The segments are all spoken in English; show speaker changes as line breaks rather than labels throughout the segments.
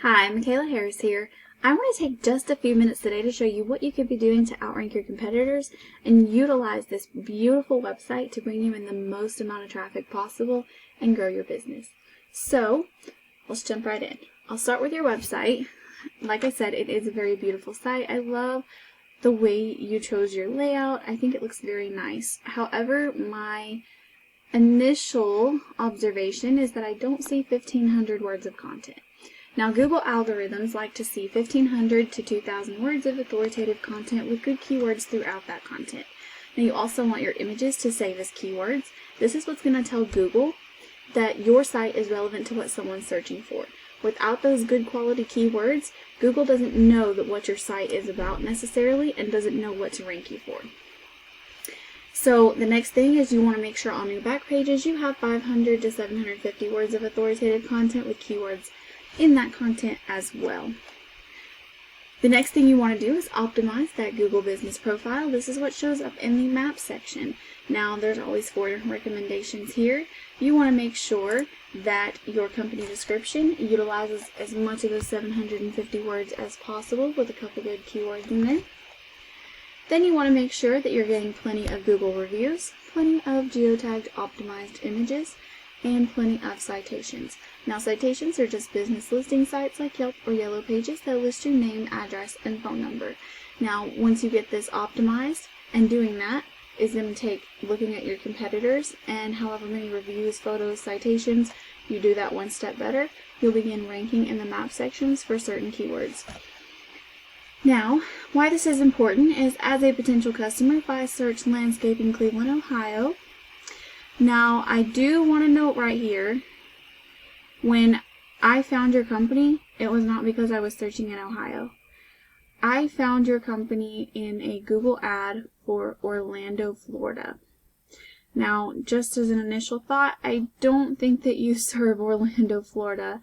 Hi, Michaela Harris here. I want to take just a few minutes today to show you what you could be doing to outrank your competitors and utilize this beautiful website to bring you in the most amount of traffic possible and grow your business. So, let's jump right in. I'll start with your website. Like I said, it is a very beautiful site. I love the way you chose your layout. I think it looks very nice. However, my initial observation is that I don't see 1,500 words of content. Now, Google algorithms like to see 1,500 to 2,000 words of authoritative content with good keywords throughout that content. Now, you also want your images to save as keywords. This is what's going to tell Google that your site is relevant to what someone's searching for. Without those good quality keywords, Google doesn't know that what your site is about necessarily and doesn't know what to rank you for. So the next thing is you want to make sure on your back pages you have 500 to 750 words of authoritative content with keywords in that content as well. The next thing you want to do is optimize that Google business profile. This is what shows up in the map section. Now there's always 4 recommendations here. You want to make sure that your company description utilizes as much of those 750 words as possible with a couple good keywords in there. Then you want to make sure that you're getting plenty of Google reviews, plenty of geotagged optimized images, and plenty of citations. Now, citations are just business listing sites like Yelp or Yellow Pages that list your name, address, and phone number. Now, once you get this optimized, and doing that is going to take looking at your competitors and however many reviews, photos, citations, you do that one step better, you'll begin ranking in the map sections for certain keywords. Now, why this is important is as a potential customer, if I search landscaping Cleveland, Ohio, now I do want to note right here, when I found your company, it was not because I was searching in Ohio. I found your company in a Google ad for Orlando, Florida. Now, just as an initial thought, I don't think that you serve Orlando, Florida,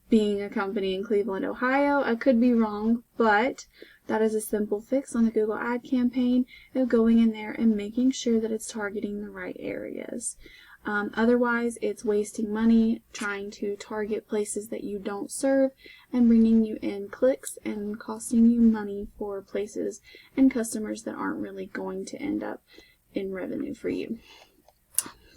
being a company in Cleveland, Ohio. I could be wrong, but that is a simple fix on the Google ad campaign of going in there and making sure that it's targeting the right areas. Otherwise, it's wasting money trying to target places that you don't serve and bringing you in clicks and costing you money for places and customers that aren't really going to end up in revenue for you.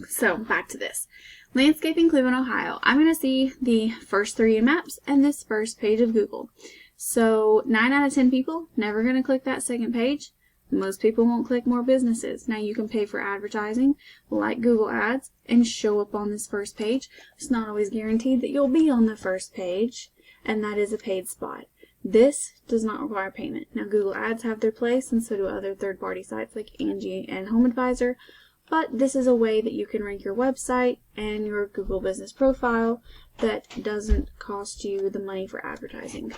So, back to this. Landscaping Cleveland, Ohio. I'm going to see the first 3 in maps and this first page of Google. So 9 out of 10 people never going to click that second page. Most people won't click more businesses. Now you can pay for advertising like Google Ads and show up on this first page. It's not always guaranteed that you'll be on the first page, and that is a paid spot. This does not require payment. Now Google Ads have their place, and so do other third-party sites like Angie and Home Advisor. But this is a way that you can rank your website and your Google business profile that doesn't cost you the money for advertising.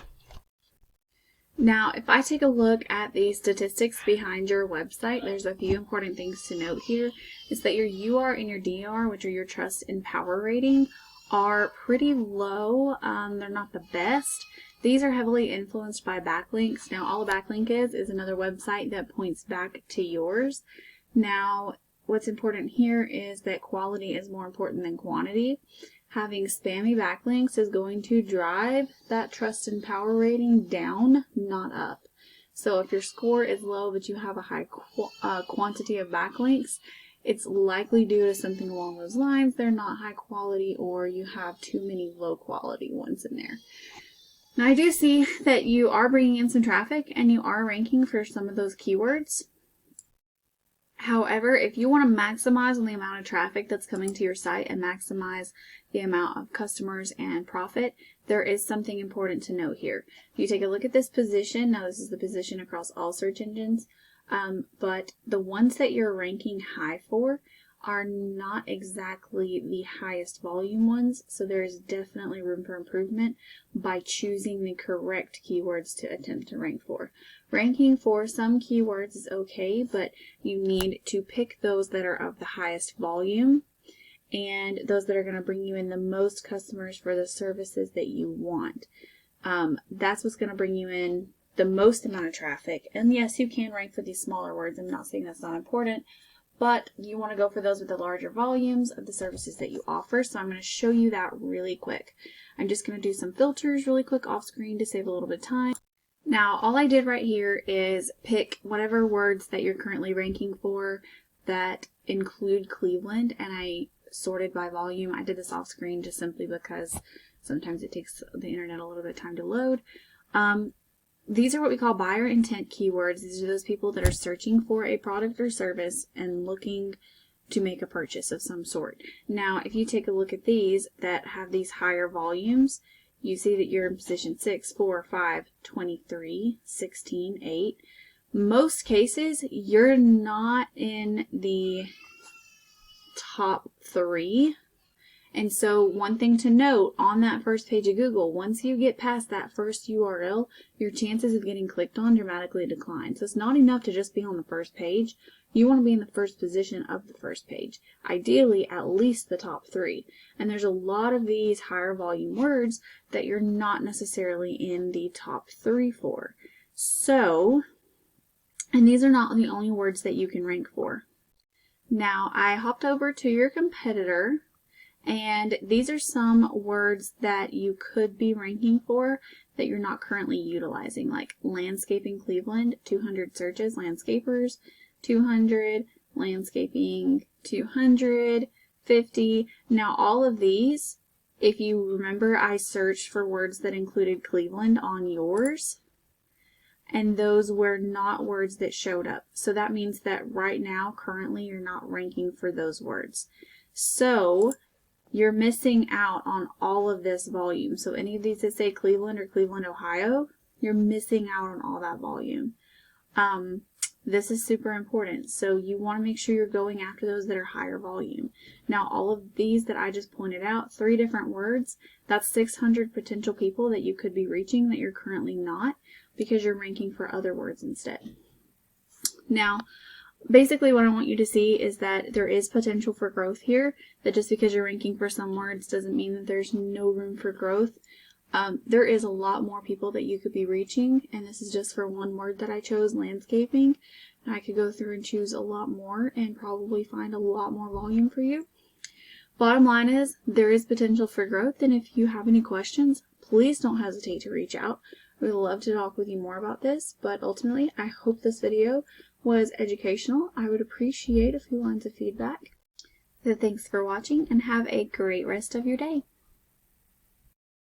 Now, if I take a look at the statistics behind your website, there's a few important things to note here. Is that your UR and your DR, which are your trust and power rating, are pretty low. They're not the best. These are heavily influenced by backlinks. Now, all a backlink is another website that points back to yours. Now, what's important here is that quality is more important than quantity. Having spammy backlinks is going to drive that trust and power rating down, not up. So if your score is low but you have a high quantity of backlinks, it's likely due to something along those lines. They're not high quality, or you have too many low quality ones in there. Now I do see that you are bringing in some traffic and you are ranking for some of those keywords. However, if you want to maximize on the amount of traffic that's coming to your site and maximize the amount of customers and profit, there is something important to note here. You take a look at this position. Now, this is the position across all search engines, but the ones that you're ranking high for are not exactly the highest volume ones, so there is definitely room for improvement by choosing the correct keywords to attempt to rank for. Ranking for some keywords is okay, but you need to pick those that are of the highest volume and those that are going to bring you in the most customers for the services that you want. That's what's going to bring you in the most amount of traffic. And yes, you can rank for these smaller words. I'm not saying that's not important, but you want to go for those with the larger volumes of the services that you offer. So I'm going to show you that really quick. I'm just going to do some filters really quick off screen to save a little bit of time. Now, all I did right here is pick whatever words that you're currently ranking for that include Cleveland, and I sorted by volume. I did this off screen just simply because sometimes it takes the internet a little bit of time to load. These are what we call buyer intent keywords. These are those people that are searching for a product or service and looking to make a purchase of some sort. Now, if you take a look at these that have these higher volumes, you see that you're in position 6, 4, 5, 23, 16, 8. Most cases, you're not in the top 3. And so one thing to note on that first page of Google, once you get past that first URL, your chances of getting clicked on dramatically decline. So it's not enough to just be on the first page. You want to be in the first position of the first page. Ideally, at least the top 3. And there's a lot of these higher volume words that you're not necessarily in the top 3 for. So, and these are not the only words that you can rank for. Now, I hopped over to your competitor, and these are some words that you could be ranking for that you're not currently utilizing, like landscaping Cleveland, 200 searches, landscapers, 200, landscaping, 200, 50. Now all of these, if you remember, I searched for words that included Cleveland on yours, and those were not words that showed up. So that means that right now, currently, you're not ranking for those words. So you're missing out on all of this volume. So any of these that say Cleveland or Cleveland, Ohio, you're missing out on all that volume. This is super important. So you want to make sure you're going after those that are higher volume. Now, all of these that I just pointed out, 3 different words, that's 600 potential people that you could be reaching that you're currently not, because you're ranking for other words instead. Now, basically what I want you to see is that there is potential for growth here, that just because you're ranking for some words doesn't mean that there's no room for growth. There is a lot more people that you could be reaching, and this is just for one word that I chose, landscaping. And I could go through and choose a lot more and probably find a lot more volume for you. Bottom line is, there is potential for growth, and if you have any questions, please don't hesitate to reach out. We would love to talk with you more about this, but ultimately, I hope this video was educational. I would appreciate a few lines of feedback. So thanks for watching, and have a great rest of your day.